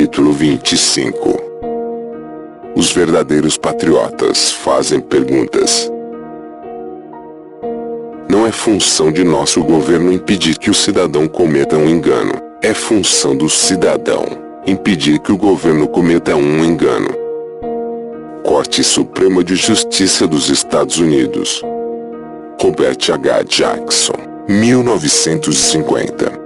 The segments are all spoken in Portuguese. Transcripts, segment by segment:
Capítulo 25. Os verdadeiros patriotas fazem perguntas. Não é função de nosso governo impedir que o cidadão cometa um engano. É função do cidadão impedir que o governo cometa um engano. Corte Suprema de Justiça dos Estados Unidos. Robert H. Jackson, 1950.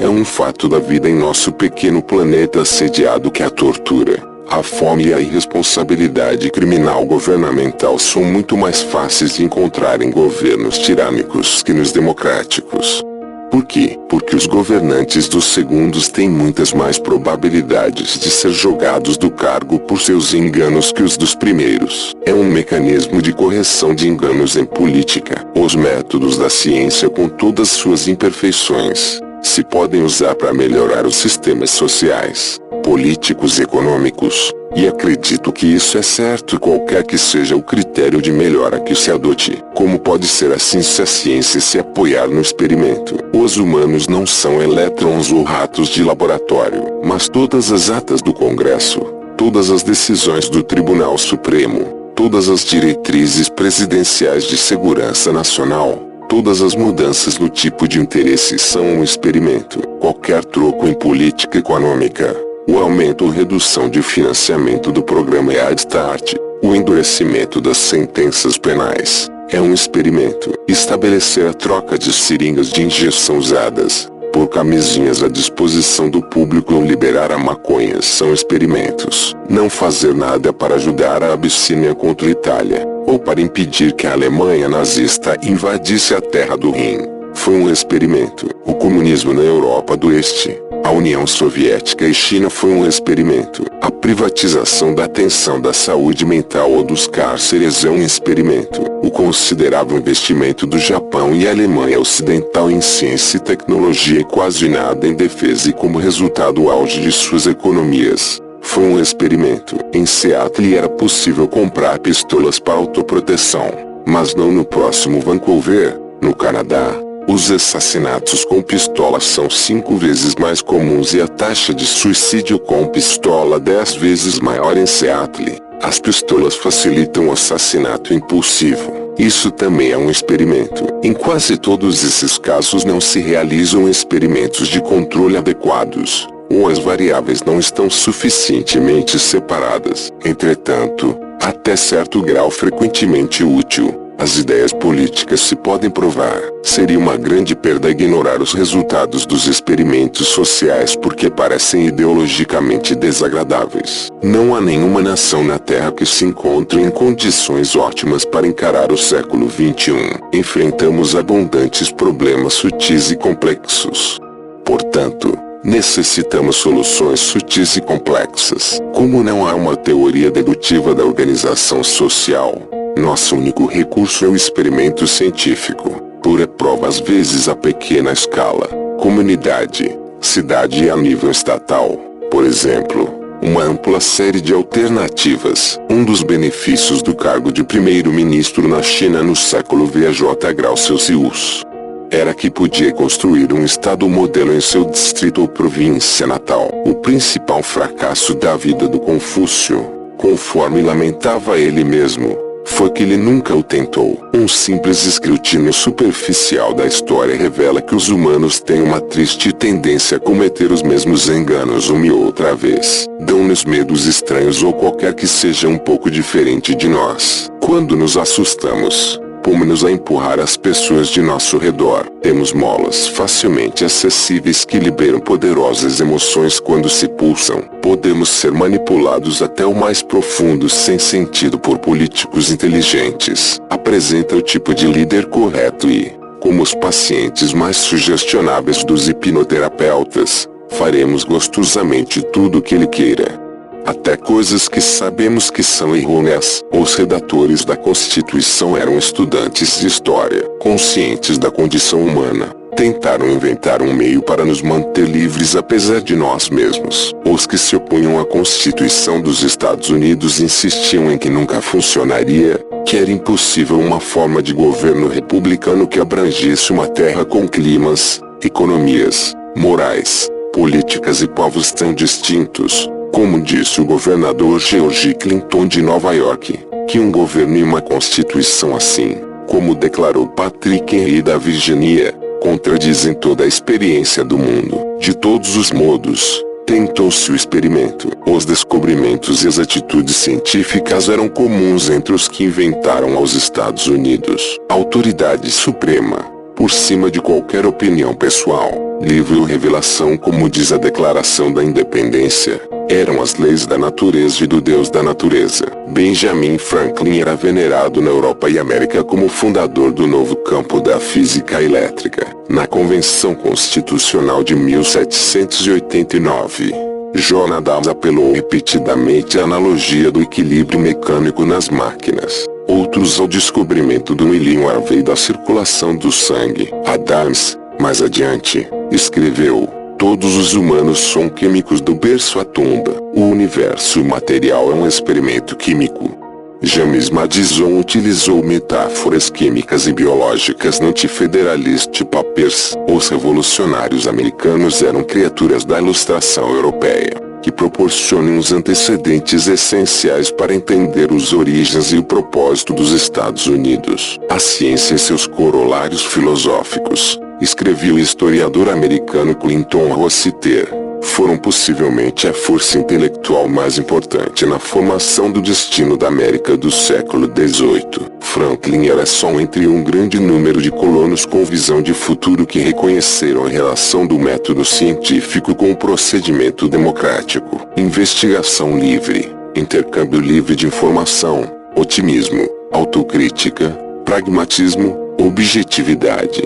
É um fato da vida em nosso pequeno planeta assediado que a tortura, a fome e a irresponsabilidade criminal governamental são muito mais fáceis de encontrar em governos tirânicos que nos democráticos. Por quê? Porque os governantes dos segundos têm muitas mais probabilidades de ser jogados do cargo por seus enganos que os dos primeiros. É um mecanismo de correção de enganos em política. Os métodos da ciência, com todas suas imperfeições, se podem usar para melhorar os sistemas sociais, políticos e econômicos, e acredito que isso é certo qualquer que seja o critério de melhora que se adote. Como pode ser assim se a ciência se apoiar no experimento? Os humanos não são elétrons ou ratos de laboratório, mas todas as atas do Congresso, todas as decisões do Tribunal Supremo, todas as diretrizes presidenciais de segurança nacional, todas as mudanças no tipo de interesse são um experimento. Qualquer troco em política econômica, o aumento ou redução de financiamento do programa Head Start, o endurecimento das sentenças penais, é um experimento. Estabelecer a troca de seringas de injeção usadas por camisinhas à disposição do público ou liberar a maconha são experimentos. Não fazer nada para ajudar a Abissínia contra a Itália, ou para impedir que a Alemanha nazista invadisse a terra do Rim, foi um experimento. O comunismo na Europa do Oeste, a União Soviética e China foi um experimento. A privatização da atenção da saúde mental ou dos cárceres é um experimento. O considerável investimento do Japão e Alemanha Ocidental em ciência e tecnologia e quase nada em defesa e como resultado o auge de suas economias, foi um experimento. Em Seattle era possível comprar pistolas para autoproteção, mas não no próximo Vancouver, no Canadá. Os assassinatos com pistola são 5 vezes mais comuns e a taxa de suicídio com pistola 10 vezes maior em Seattle. As pistolas facilitam o assassinato impulsivo. Isso também é um experimento. Em quase todos esses casos não se realizam experimentos de controle adequados, ou as variáveis não estão suficientemente separadas. Entretanto, até certo grau frequentemente útil, as ideias políticas se podem provar. Seria uma grande perda ignorar os resultados dos experimentos sociais porque parecem ideologicamente desagradáveis. Não há nenhuma nação na Terra que se encontre em condições ótimas para encarar o século XXI. Enfrentamos abundantes problemas sutis e complexos. Portanto, necessitamos soluções sutis e complexas. Como não há uma teoria dedutiva da organização social, nosso único recurso é o experimento científico, pura prova às vezes a pequena escala, comunidade, cidade e a nível estatal. Por exemplo, uma ampla série de alternativas. Um dos benefícios do cargo de primeiro-ministro na China no século VJ grau Celsius era que podia construir um estado modelo em seu distrito ou província natal. O principal fracasso da vida do Confúcio, conforme lamentava ele mesmo, foi que ele nunca o tentou. Um simples escrutínio superficial da história revela que os humanos têm uma triste tendência a cometer os mesmos enganos uma e outra vez. Dão-nos medos estranhos ou qualquer que seja um pouco diferente de nós. Quando nos assustamos, pomos-nos a empurrar as pessoas de nosso redor. Temos molas facilmente acessíveis que liberam poderosas emoções quando se pulsam. Podemos ser manipulados até o mais profundo sem sentido por políticos inteligentes. Apresenta o tipo de líder correto e, como os pacientes mais sugestionáveis dos hipnoterapeutas, faremos gostosamente tudo o que ele queira. Até coisas que sabemos que são errôneas. Os redatores da Constituição eram estudantes de história, conscientes da condição humana. Tentaram inventar um meio para nos manter livres apesar de nós mesmos. Os que se opunham à Constituição dos Estados Unidos insistiam em que nunca funcionaria, que era impossível uma forma de governo republicano que abrangesse uma terra com climas, economias, morais, políticas e povos tão distintos. Como disse o governador George Clinton de Nova York, que um governo e uma constituição assim, como declarou Patrick Henry da Virgínia, contradizem toda a experiência do mundo. De todos os modos, tentou-se o experimento. Os descobrimentos e as atitudes científicas eram comuns entre os que inventaram aos Estados Unidos. Autoridade suprema, por cima de qualquer opinião pessoal, livre ou revelação, como diz a Declaração da Independência, eram as leis da natureza e do Deus da natureza. Benjamin Franklin era venerado na Europa e América como fundador do novo campo da física elétrica. Na Convenção Constitucional de 1789, John Adams apelou repetidamente à analogia do equilíbrio mecânico nas máquinas. Outros ao descobrimento do milhão Harvey da circulação do sangue. Adams, mais adiante, escreveu: todos os humanos são químicos do berço à tumba. O universo material é um experimento químico. James Madison utilizou metáforas químicas e biológicas no Anti-Federalist Papers. Os revolucionários americanos eram criaturas da Ilustração Europeia, que proporcionam os antecedentes essenciais para entender os origens e o propósito dos Estados Unidos. A ciência e seus corolários filosóficos, escreveu o historiador americano Clinton Rossiter, foram possivelmente a força intelectual mais importante na formação do destino da América do século XVIII. Franklin era só entre um grande número de colonos com visão de futuro que reconheceram a relação do método científico com o procedimento democrático. Investigação livre, intercâmbio livre de informação, otimismo, autocrítica, pragmatismo, objetividade.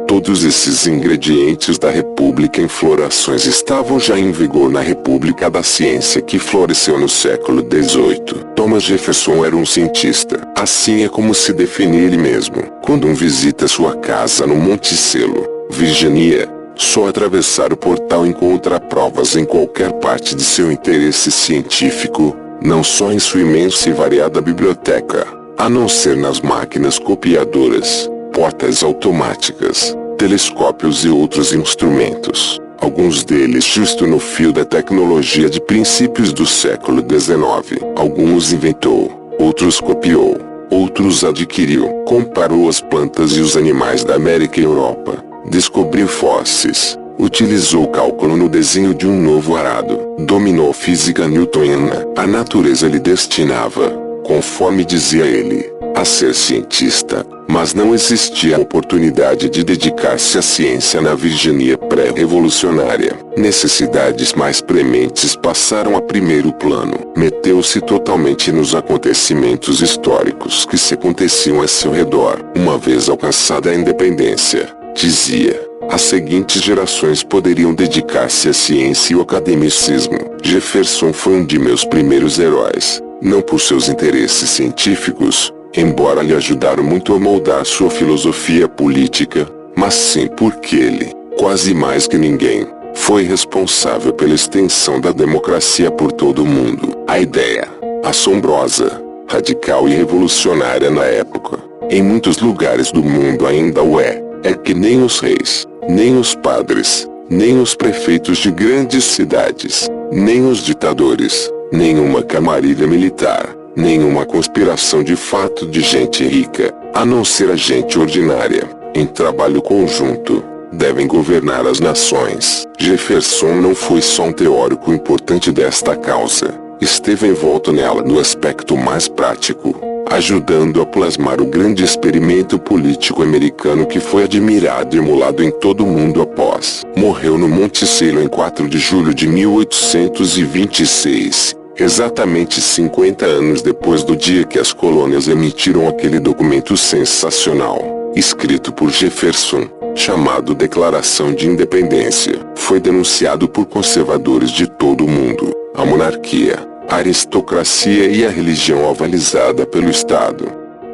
Todos esses ingredientes da República em florações estavam já em vigor na República da Ciência que floresceu no século XVIII. Thomas Jefferson era um cientista. Assim é como se define ele mesmo. Quando um visita sua casa no Monticello, Virgínia, só atravessar o portal encontra provas em qualquer parte de seu interesse científico, não só em sua imensa e variada biblioteca, a não ser nas máquinas copiadoras, portas automáticas, telescópios e outros instrumentos, alguns deles justo no fio da tecnologia de princípios do século XIX. Alguns inventou, outros copiou, outros adquiriu. Comparou as plantas e os animais da América e Europa, descobriu fósseis, utilizou o cálculo no desenho de um novo arado, dominou a física newtoniana. A natureza lhe destinava, conforme dizia ele, a ser cientista, mas não existia a oportunidade de dedicar-se à ciência na Virgínia pré-revolucionária. Necessidades mais prementes passaram a primeiro plano. Meteu-se totalmente nos acontecimentos históricos que se aconteciam a seu redor. Uma vez alcançada a independência, dizia, as seguintes gerações poderiam dedicar-se à ciência e ao academicismo. Jefferson foi um de meus primeiros heróis, não por seus interesses científicos, embora lhe ajudaram muito a moldar sua filosofia política, mas sim porque ele, quase mais que ninguém, foi responsável pela extensão da democracia por todo o mundo. A ideia, assombrosa, radical e revolucionária na época, em muitos lugares do mundo ainda o é que nem os reis, nem os padres, nem os prefeitos de grandes cidades, nem os ditadores, nenhuma camarilha militar, nenhuma conspiração de fato de gente rica, a não ser a gente ordinária, em trabalho conjunto, devem governar as nações. Jefferson não foi só um teórico importante desta causa, esteve envolto nela no aspecto mais prático, ajudando a plasmar o grande experimento político americano que foi admirado e emulado em todo o mundo após. Morreu no Monticello em 4 de julho de 1826. Exatamente 50 anos depois do dia que as colônias emitiram aquele documento sensacional, escrito por Jefferson, chamado Declaração de Independência. Foi denunciado por conservadores de todo o mundo, a monarquia, a aristocracia e a religião avalizada pelo Estado.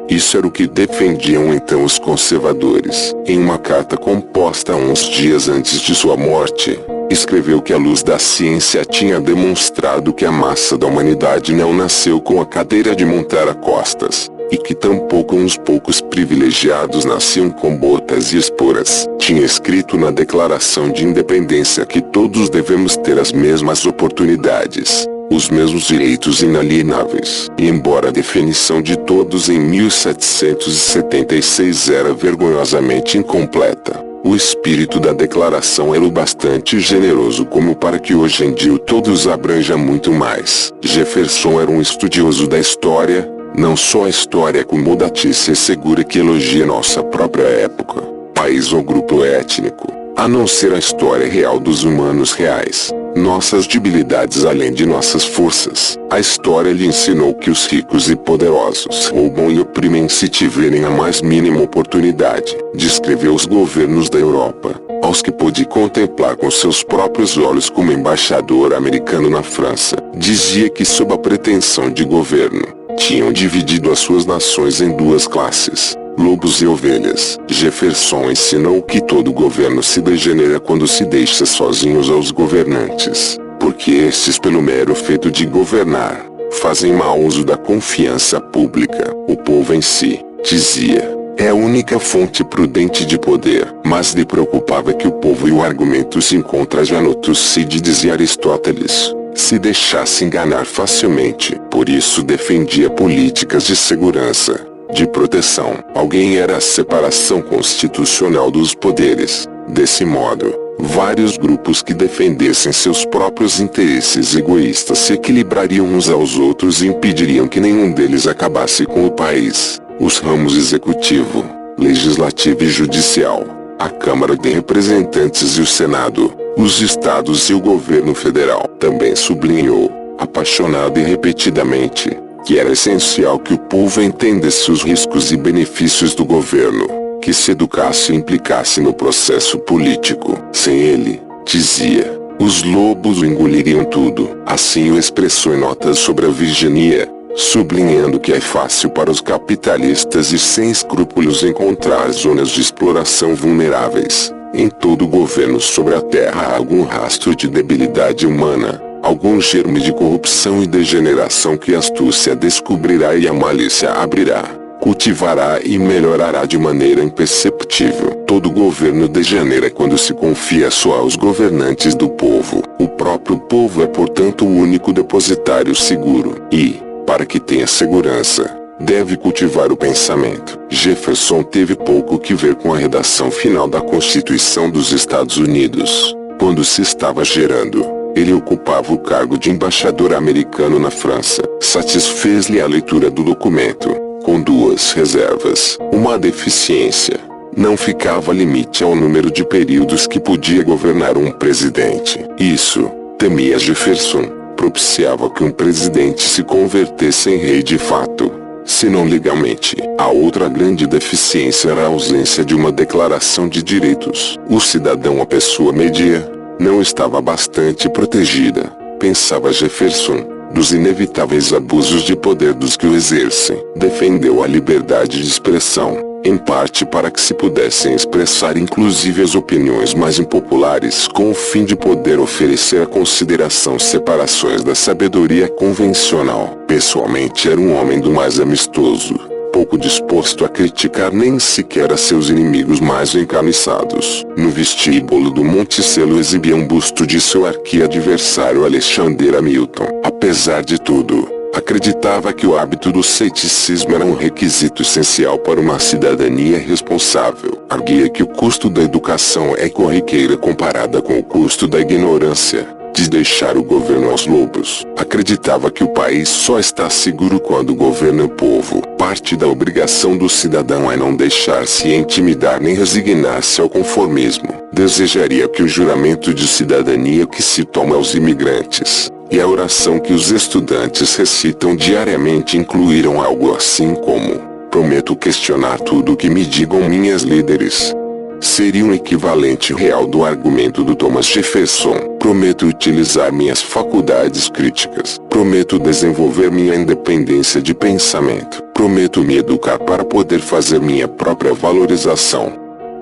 Isso era o que defendiam então os conservadores. Em uma carta composta uns dias antes de sua morte, escreveu que a luz da ciência tinha demonstrado que a massa da humanidade não nasceu com a cadeira de montar a costas, e que tampouco uns poucos privilegiados nasciam com botas e esporas. Tinha escrito na Declaração de Independência que todos devemos ter as mesmas oportunidades, os mesmos direitos inalienáveis. E embora a definição de todos em 1776 era vergonhosamente incompleta, o espírito da declaração era o bastante generoso como para que hoje em dia todos abranja muito mais. Jefferson era um estudioso da história, não só a história acomodatícia e segura que elogia nossa própria época, país ou grupo étnico, a não ser a história real dos humanos reais, nossas debilidades além de nossas forças. A história lhe ensinou que os ricos e poderosos roubam e oprimem se tiverem a mais mínima oportunidade. Descreveu os governos da Europa, aos que pôde contemplar com seus próprios olhos como embaixador americano na França. Dizia que sob a pretensão de governo, tinham dividido as suas nações em duas classes, lobos e ovelhas. Jefferson ensinou que todo governo se degenera quando se deixa sozinhos aos governantes, porque estes, pelo mero feito de governar, fazem mau uso da confiança pública. O povo em si, dizia, é a única fonte prudente de poder. Mas lhe preocupava que o povo, e o argumento se encontra já no Tucídides e Aristóteles, se deixasse enganar facilmente. Por isso defendia políticas de segurança, de proteção. Alguém era a separação constitucional dos poderes. Desse modo, vários grupos que defendessem seus próprios interesses egoístas se equilibrariam uns aos outros e impediriam que nenhum deles acabasse com o país. Os ramos executivo, legislativo e judicial, a Câmara de Representantes e o Senado, os estados e o governo federal. Também sublinhou, apaixonado e repetidamente, que era essencial que o povo entendesse os riscos e benefícios do governo, que se educasse e implicasse no processo político. Sem ele, dizia, os lobos o engoliriam tudo. Assim o expressou em notas sobre a Virgínia, sublinhando que é fácil para os capitalistas e sem escrúpulos encontrar zonas de exploração vulneráveis. Em todo governo sobre a terra há algum rastro de debilidade humana, algum germe de corrupção e degeneração que a astúcia descobrirá e a malícia abrirá, cultivará e melhorará de maneira imperceptível. Todo governo degenera quando se confia só aos governantes do povo. O próprio povo é, portanto, o único depositário seguro, e, para que tenha segurança, deve cultivar o pensamento. Jefferson teve pouco que ver com a redação final da Constituição dos Estados Unidos. Quando se estava gerando, ele ocupava o cargo de embaixador americano na França. Satisfez-lhe a leitura do documento, com duas reservas. Uma deficiência: não ficava limite ao número de períodos que podia governar um presidente. Isso, temia Jefferson, propiciava que um presidente se convertesse em rei de fato, se não legalmente. A outra grande deficiência era a ausência de uma declaração de direitos. O cidadão, a pessoa média, não estava bastante protegida, pensava Jefferson, dos inevitáveis abusos de poder dos que o exercem. Defendeu a liberdade de expressão, em parte para que se pudessem expressar inclusive as opiniões mais impopulares, com o fim de poder oferecer a consideração separações da sabedoria convencional. Pessoalmente era um homem do mais amistoso, pouco disposto a criticar nem sequer a seus inimigos mais encarniçados. No vestíbulo do Monticello exibia um busto de seu arqui-adversário Alexander Hamilton. Apesar de tudo, acreditava que o hábito do ceticismo era um requisito essencial para uma cidadania responsável. Arguia que o custo da educação é corriqueira comparada com o custo da ignorância, de deixar o governo aos lobos. Acreditava que o país só está seguro quando governa o povo. Parte da obrigação do cidadão é não deixar-se intimidar nem resignar-se ao conformismo. Desejaria que o juramento de cidadania que se toma aos imigrantes, e a oração que os estudantes recitam diariamente incluíram algo assim como: prometo questionar tudo o que me digam minhas líderes. Seria um equivalente real do argumento do Thomas Jefferson. Prometo utilizar minhas faculdades críticas. Prometo desenvolver minha independência de pensamento. Prometo me educar para poder fazer minha própria valorização.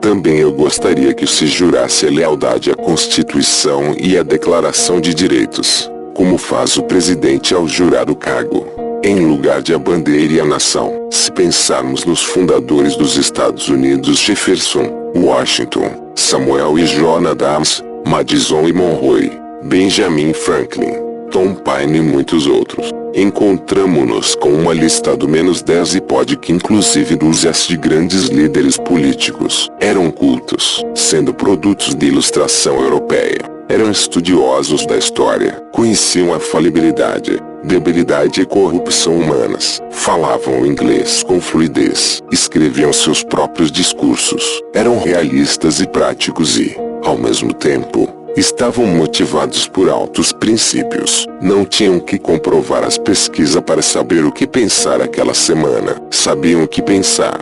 Também eu gostaria que se jurasse a lealdade à Constituição e à Declaração de Direitos, como faz o presidente ao jurar o cargo. em lugar de a bandeira e a nação. Se pensarmos nos fundadores dos Estados Unidos, Jefferson, Washington, Samuel e John Adams, Madison e Monroe, Benjamin Franklin, Tom Paine e muitos outros, encontramos-nos com uma lista do menos 10 e pode que inclusive dúzias de grandes líderes políticos. Eram cultos, sendo produtos de ilustração europeia. Eram estudiosos da história, conheciam a falibilidade, debilidade e corrupção humanas, falavam inglês com fluidez, escreviam seus próprios discursos, eram realistas e práticos e, ao mesmo tempo, estavam motivados por altos princípios. Não tinham que comprovar as pesquisas para saber o que pensar aquela semana. Sabiam o que pensar.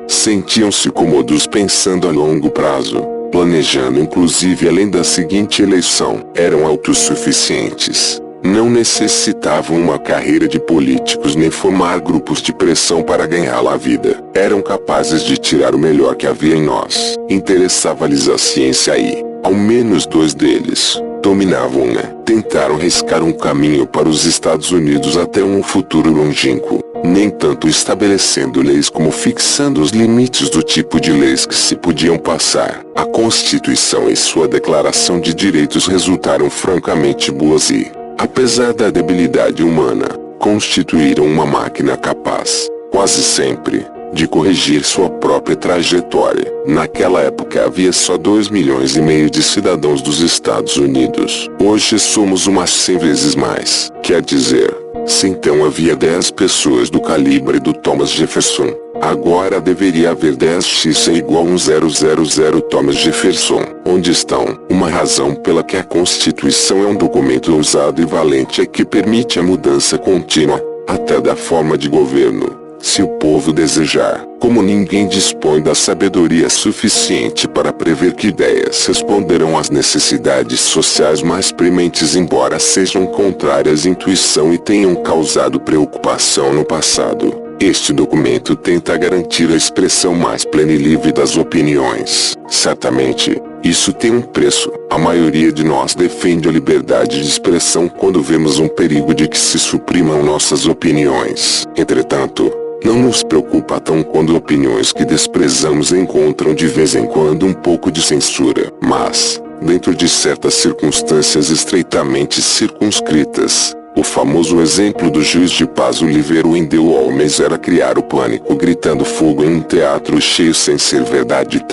Sentiam-se cômodos pensando a longo prazo, planejando inclusive além da seguinte eleição. Eram autossuficientes. Não necessitavam uma carreira de políticos nem formar grupos de pressão para ganhar a vida. Eram capazes de tirar o melhor que havia em nós. Interessava-lhes a ciência e, ao menos 2 deles, dominavam-na. Tentaram riscar um caminho para os Estados Unidos até um futuro longínquo, nem tanto estabelecendo leis como fixando os limites do tipo de leis que se podiam passar. A Constituição e sua Declaração de Direitos resultaram francamente boas e, apesar da debilidade humana, constituíram uma máquina capaz, quase sempre, de corrigir sua própria trajetória. Naquela época havia só 2,5 milhões de cidadãos dos Estados Unidos. Hoje somos umas 100 vezes mais. Quer dizer, se então havia 10 pessoas do calibre do Thomas Jefferson, agora deveria haver 10x igual a 1,000 Thomas Jefferson. Onde estão? Uma razão pela que a Constituição é um documento ousado e valente é que permite a mudança contínua, até da forma de governo, se o povo desejar. Como ninguém dispõe da sabedoria suficiente para prever que ideias responderão às necessidades sociais mais prementes, embora sejam contrárias à intuição e tenham causado preocupação no passado, este documento tenta garantir a expressão mais plena e livre das opiniões. Certamente, isso tem um preço. A maioria de nós defende a liberdade de expressão quando vemos um perigo de que se suprimam nossas opiniões. Entretanto, não nos preocupa tão quando opiniões que desprezamos encontram de vez em quando um pouco de censura. Mas, dentro de certas circunstâncias estreitamente circunscritas, o famoso exemplo do juiz de paz Oliver Wendell Holmes era criar o pânico gritando fogo em um teatro cheio sem ser verdade.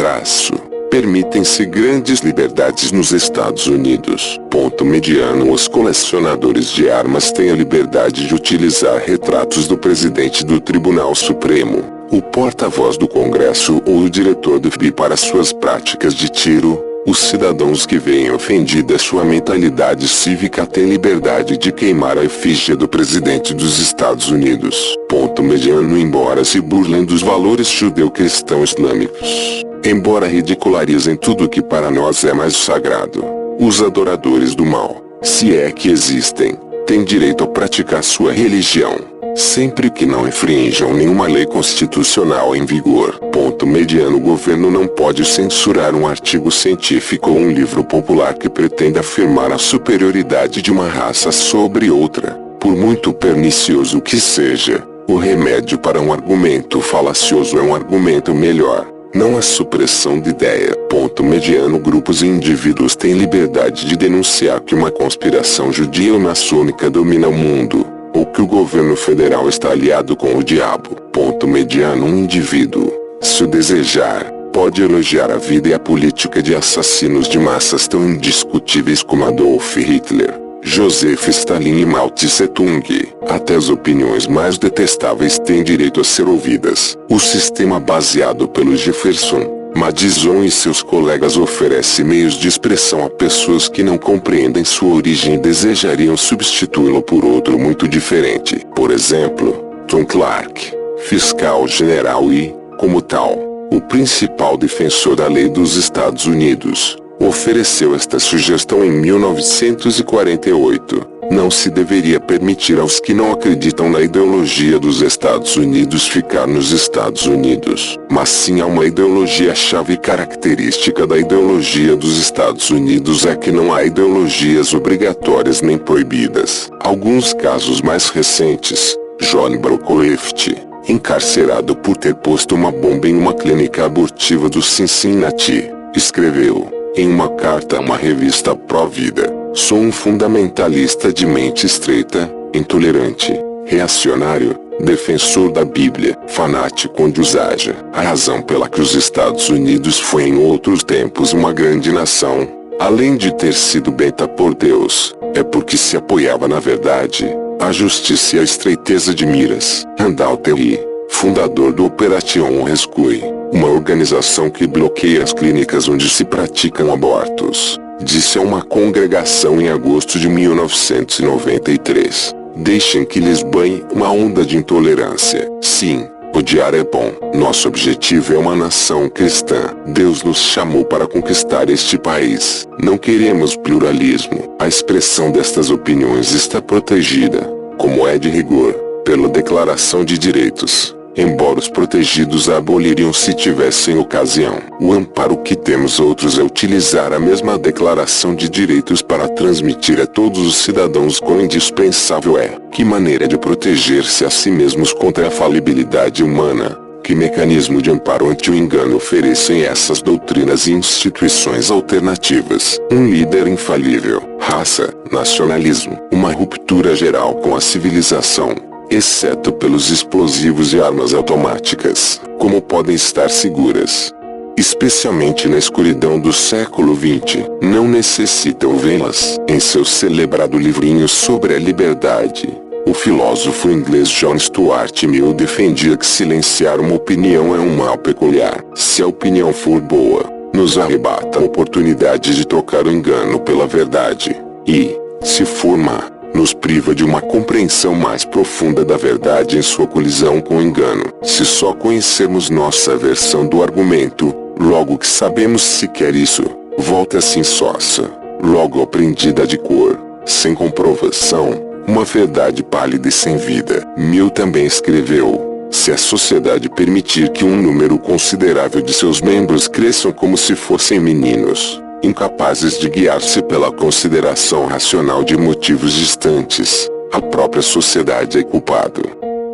Permitem-se grandes liberdades nos Estados Unidos. Ponto mediano. Os colecionadores de armas têm a liberdade de utilizar retratos do presidente do Tribunal Supremo, o porta-voz do Congresso ou o diretor do FBI para suas práticas de tiro. Os cidadãos que veem ofendida sua mentalidade cívica têm liberdade de queimar a efígie do presidente dos Estados Unidos. Ponto mediano. Embora se burlem dos valores judeu-cristãos islâmicos, embora ridicularizem tudo que para nós é mais sagrado, os adoradores do mal, se é que existem, têm direito a praticar sua religião, sempre que não infringam nenhuma lei constitucional em vigor. Ponto mediano. O governo não pode censurar um artigo científico ou um livro popular que pretenda afirmar a superioridade de uma raça sobre outra, por muito pernicioso que seja. O remédio para um argumento falacioso é um argumento melhor, não a supressão de ideia. Ponto mediano. Grupos e indivíduos têm liberdade de denunciar que uma conspiração judeo-maçônica domina o mundo, ou que o governo federal está aliado com o diabo. Ponto mediano. Um indivíduo, se o desejar, pode elogiar a vida e a política de assassinos de massas tão indiscutíveis como Adolf Hitler, Joseph Stalin e Mao Tse-tung. Até as opiniões mais detestáveis têm direito a ser ouvidas. O sistema baseado pelo Jefferson, Madison e seus colegas oferece meios de expressão a pessoas que não compreendem sua origem e desejariam substituí-lo por outro muito diferente. Por exemplo, Tom Clark, fiscal general e, como tal, o principal defensor da lei dos Estados Unidos, ofereceu esta sugestão em 1948. Não se deveria permitir aos que não acreditam na ideologia dos Estados Unidos ficar nos Estados Unidos, mas sim há uma ideologia-chave característica da ideologia dos Estados Unidos é que não há ideologias obrigatórias nem proibidas. Alguns casos mais recentes, John Brocklehurst, encarcerado por ter posto uma bomba em uma clínica abortiva do Cincinnati, escreveu, em uma carta a uma revista pró-vida: "Sou um fundamentalista de mente estreita, intolerante, reacionário, defensor da Bíblia, fanático onde os haja. A razão pela que os Estados Unidos foi em outros tempos uma grande nação, além de ter sido benta por Deus, é porque se apoiava na verdade, a justiça e a estreiteza de miras." Randall Terry, fundador do Operation Rescue, uma organização que bloqueia as clínicas onde se praticam abortos, disse a uma congregação em agosto de 1993: "Deixem que lhes banhe uma onda de intolerância. Sim, odiar é bom. Nosso objetivo é uma nação cristã. Deus nos chamou para conquistar este país. Não queremos pluralismo." A expressão destas opiniões está protegida, como é de rigor, pela Declaração de Direitos, embora os protegidos a aboliriam se tivessem ocasião. O amparo que temos outros é utilizar a mesma Declaração de Direitos para transmitir a todos os cidadãos quão indispensável é. Que maneira de proteger-se a si mesmos contra a falibilidade humana? Que mecanismo de amparo ante o engano oferecem essas doutrinas e instituições alternativas? Um líder infalível, raça, nacionalismo, uma ruptura geral com a civilização, exceto pelos explosivos e armas automáticas. Como podem estar seguras? Especialmente na escuridão do século XX, não necessitam vê-las. Em seu celebrado livrinho sobre a liberdade, o filósofo inglês John Stuart Mill defendia que silenciar uma opinião é um mal peculiar. Se a opinião for boa, nos arrebata a oportunidade de trocar o engano pela verdade. E, se for má, nos priva de uma compreensão mais profunda da verdade em sua colisão com o engano. Se só conhecermos nossa versão do argumento, logo que sabemos sequer isso, volta-se insossa, logo aprendida de cor, sem comprovação, uma verdade pálida e sem vida. Mill também escreveu: "Se a sociedade permitir que um número considerável de seus membros cresçam como se fossem meninos, incapazes de guiar-se pela consideração racional de motivos distantes, a própria sociedade é culpado."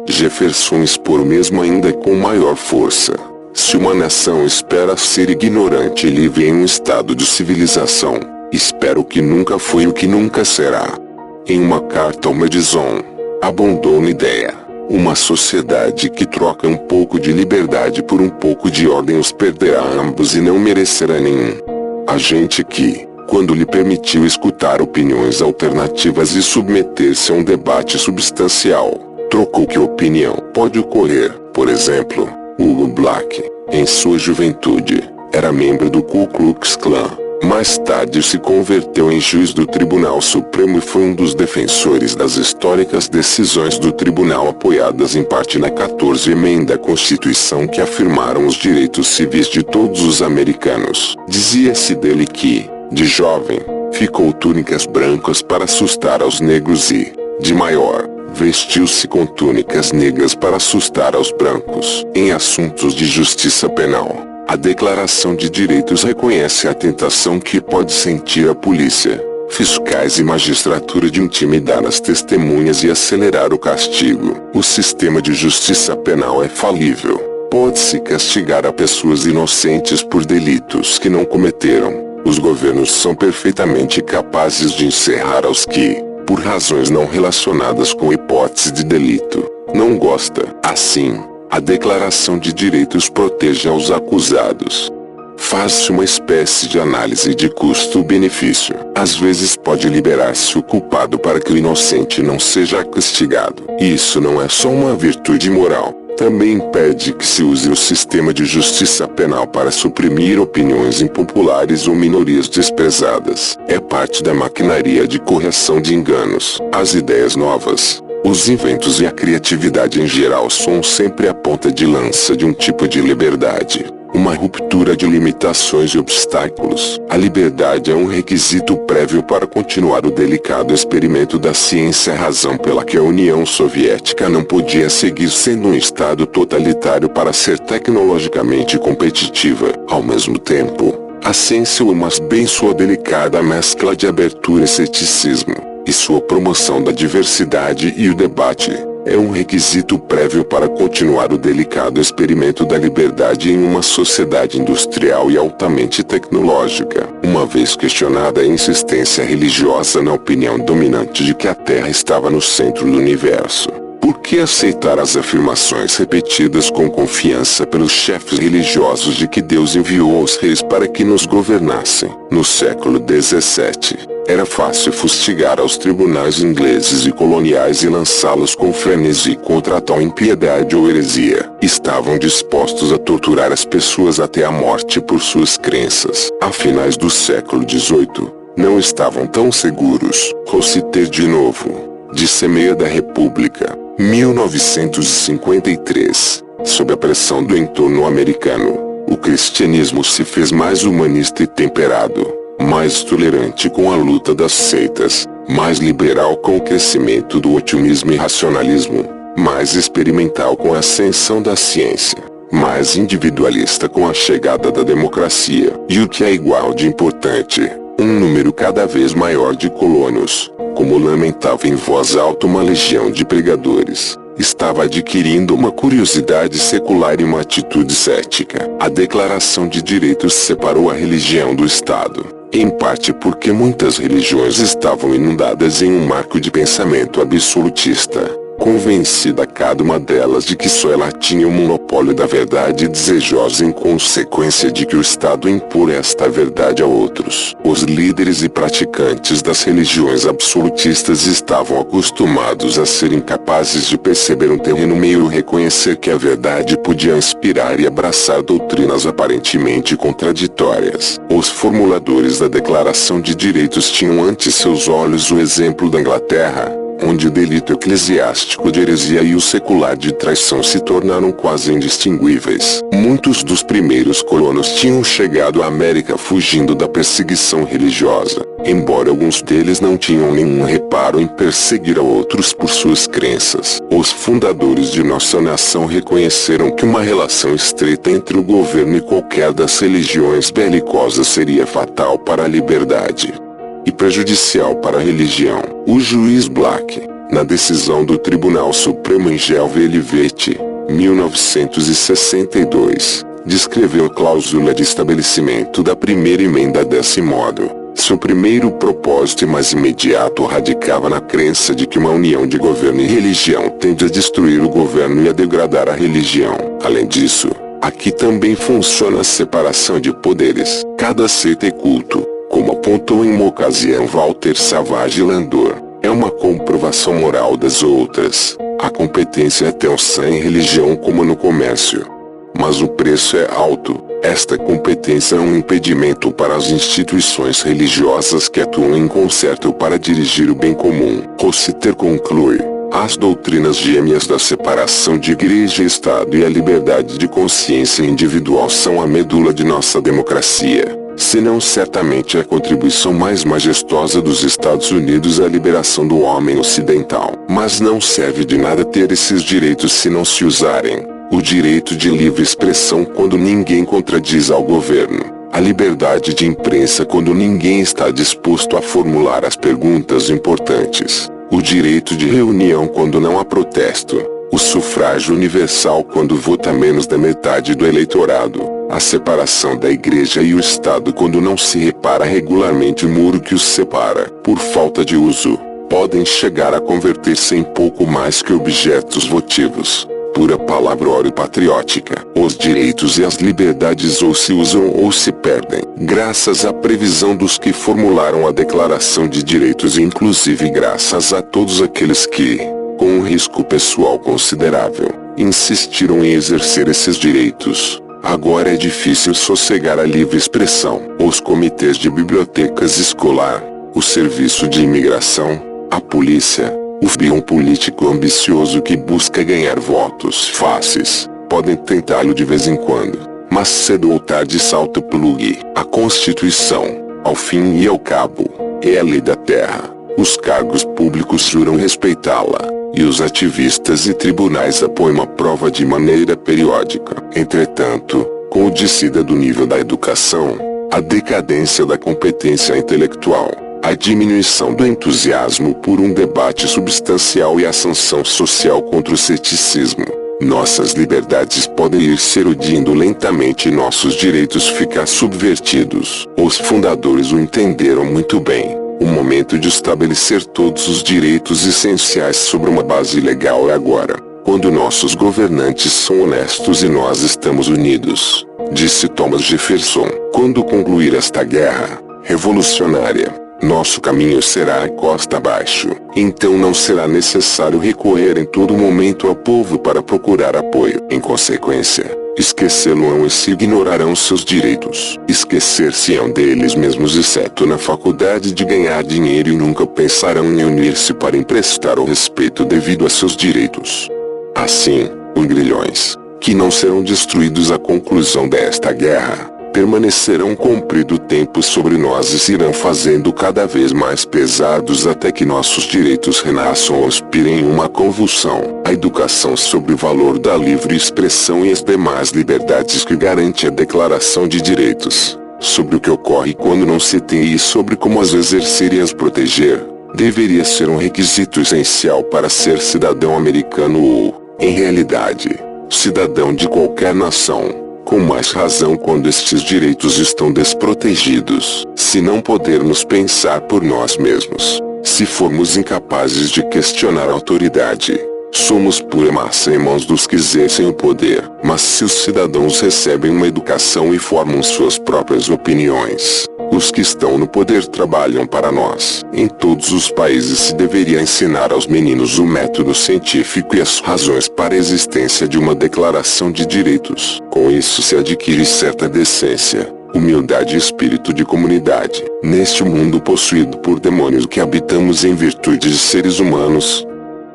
Jefferson expor o mesmo ainda com maior força: "Se uma nação espera ser ignorante e livre em um estado de civilização, espero que nunca foi o que nunca será." Em uma carta ao Madison, abondou na ideia: "Uma sociedade que troca um pouco de liberdade por um pouco de ordem os perderá ambos e não merecerá nenhum." A gente que, quando lhe permitiu escutar opiniões alternativas e submeter-se a um debate substancial, trocou que opinião pode ocorrer. Por exemplo, Hugo Black, em sua juventude, era membro do Ku Klux Klan. Mais tarde se converteu em juiz do Tribunal Supremo e foi um dos defensores das históricas decisões do tribunal apoiadas em parte na 14ª emenda à Constituição que afirmaram os direitos civis de todos os americanos. Dizia-se dele que, de jovem, ficou túnicas brancas para assustar aos negros e, de maior, vestiu-se com túnicas negras para assustar aos brancos. Em assuntos de justiça penal, a Declaração de Direitos reconhece a tentação que pode sentir a polícia, fiscais e magistratura de intimidar as testemunhas e acelerar o castigo. O sistema de justiça penal é falível. Pode-se castigar a pessoas inocentes por delitos que não cometeram. Os governos são perfeitamente capazes de encerrar aos que, por razões não relacionadas com hipótese de delito, não gosta. Assim, a Declaração de Direitos protege aos acusados. Faz-se uma espécie de análise de custo-benefício. Às vezes pode liberar-se o culpado para que o inocente não seja castigado. Isso não é só uma virtude moral. Também impede que se use o sistema de justiça penal para suprimir opiniões impopulares ou minorias desprezadas. É parte da maquinaria de correção de enganos. As ideias novas, os inventos e a criatividade em geral são sempre a ponta de lança de um tipo de liberdade, uma ruptura de limitações e obstáculos. A liberdade é um requisito prévio para continuar o delicado experimento da ciência, razão pela que a União Soviética não podia seguir sendo um estado totalitário para ser tecnologicamente competitiva. Ao mesmo tempo, a ciência mas bem sua delicada mescla de abertura e ceticismo, e sua promoção da diversidade e o debate, é um requisito prévio para continuar o delicado experimento da liberdade em uma sociedade industrial e altamente tecnológica. Uma vez questionada a insistência religiosa na opinião dominante de que a Terra estava no centro do universo, por que aceitar as afirmações repetidas com confiança pelos chefes religiosos de que Deus enviou os reis para que nos governassem? No século XVII, era fácil fustigar aos tribunais ingleses e coloniais e lançá-los com frenesi contra tal impiedade ou heresia. Estavam dispostos a torturar as pessoas até a morte por suas crenças. A finais do século XVIII, não estavam tão seguros. Vou citar de novo. De Semeia da República, 1953. Sob a pressão do entorno americano, o cristianismo se fez mais humanista e temperado, mais tolerante com a luta das seitas, mais liberal com o crescimento do otimismo e racionalismo, mais experimental com a ascensão da ciência, mais individualista com a chegada da democracia, e o que é igual de importante, um número cada vez maior de colonos, como lamentava em voz alta uma legião de pregadores, estava adquirindo uma curiosidade secular e uma atitude cética. A Declaração de Direitos separou a religião do Estado, em parte porque muitas religiões estavam inundadas em um marco de pensamento absolutista, convencida cada uma delas de que só ela tinha o monopólio da verdade e desejosa em consequência de que o Estado impor esta verdade a outros. Os líderes e praticantes das religiões absolutistas estavam acostumados a serem capazes de perceber um terreno meio e reconhecer que a verdade podia inspirar e abraçar doutrinas aparentemente contraditórias. Os formuladores da Declaração de Direitos tinham ante seus olhos o exemplo da Inglaterra, onde o delito eclesiástico de heresia e o secular de traição se tornaram quase indistinguíveis. Muitos dos primeiros colonos tinham chegado à América fugindo da perseguição religiosa, embora alguns deles não tinham nenhum reparo em perseguir a outros por suas crenças. Os fundadores de nossa nação reconheceram que uma relação estreita entre o governo e qualquer das religiões belicosas seria fatal para a liberdade e prejudicial para a religião. O juiz Black, na decisão do Tribunal Supremo em Gelvelivete, 1962, descreveu a cláusula de estabelecimento da primeira emenda desse modo. Seu primeiro propósito e mais imediato radicava na crença de que uma união de governo e religião tende a destruir o governo e a degradar a religião. Além disso, aqui também funciona a separação de poderes. Cada seita e culto, como apontou em uma ocasião Walter Savage Landor, é uma comprovação moral das outras. A competência é tão sã em religião como no comércio, mas o preço é alto. Esta competência é um impedimento para as instituições religiosas que atuam em concerto para dirigir o bem comum. Rossiter conclui: as doutrinas gêmeas da separação de igreja e Estado e a liberdade de consciência individual são a medula de nossa democracia, senão certamente a contribuição mais majestosa dos Estados Unidos à liberação do homem ocidental. Mas não serve de nada ter esses direitos se não se usarem. O direito de livre expressão quando ninguém contradiz ao governo. A liberdade de imprensa quando ninguém está disposto a formular as perguntas importantes. O direito de reunião quando não há protesto. O sufrágio universal quando vota menos da metade do eleitorado. A separação da igreja e o Estado quando não se repara regularmente o muro que os separa. Por falta de uso, podem chegar a converter-se em pouco mais que objetos votivos. Pura palavrório patriótica. Os direitos e as liberdades ou se usam ou se perdem. Graças à previsão dos que formularam a Declaração de Direitos e inclusive graças a todos aqueles que, com um risco pessoal considerável, insistiram em exercer esses direitos, agora é difícil sossegar a livre expressão. Os comitês de bibliotecas escolar, o serviço de imigração, a polícia, o bião político ambicioso que busca ganhar votos fáceis, podem tentá-lo de vez em quando, mas cedo ou tarde salta o plugue. A Constituição, ao fim e ao cabo, é a lei da terra. Os cargos públicos juram respeitá-la, e os ativistas e tribunais a põem à prova de maneira periódica. Entretanto, com o descida do nível da educação, a decadência da competência intelectual, a diminuição do entusiasmo por um debate substancial e a sanção social contra o ceticismo. Nossas liberdades podem ir se erudindo lentamente e nossos direitos ficar subvertidos. Os fundadores o entenderam muito bem. O momento de estabelecer todos os direitos essenciais sobre uma base legal é agora, quando nossos governantes são honestos e nós estamos unidos, disse Thomas Jefferson. Quando concluir esta guerra revolucionária, nosso caminho será a costa abaixo. Então não será necessário recorrer em todo momento ao povo para procurar apoio. Em consequência, esquecê-lo-ão e se ignorarão seus direitos. Esquecer-se-ão deles mesmos exceto na faculdade de ganhar dinheiro e nunca pensarão em unir-se para emprestar o respeito devido a seus direitos. Assim, os grilhões, que não serão destruídos à conclusão desta guerra, permanecerão comprido tempo sobre nós e se irão fazendo cada vez mais pesados até que nossos direitos renasçam ou expirem em uma convulsão. A educação sobre o valor da livre expressão e as demais liberdades que garante a Declaração de Direitos, sobre o que ocorre quando não se tem e sobre como as exercer e as proteger, deveria ser um requisito essencial para ser cidadão americano ou, em realidade, cidadão de qualquer nação. Com mais razão quando estes direitos estão desprotegidos. Se não podermos pensar por nós mesmos, se formos incapazes de questionar a autoridade, somos pura massa em mãos dos que exercem o poder. Mas se os cidadãos recebem uma educação e formam suas próprias opiniões, os que estão no poder trabalham para nós. Em todos os países se deveria ensinar aos meninos o método científico e as razões para a existência de uma declaração de direitos. Com isso se adquire certa decência, humildade e espírito de comunidade. Neste mundo possuído por demônios que habitamos em virtude de seres humanos,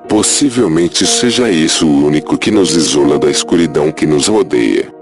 possivelmente seja isso o único que nos isola da escuridão que nos rodeia.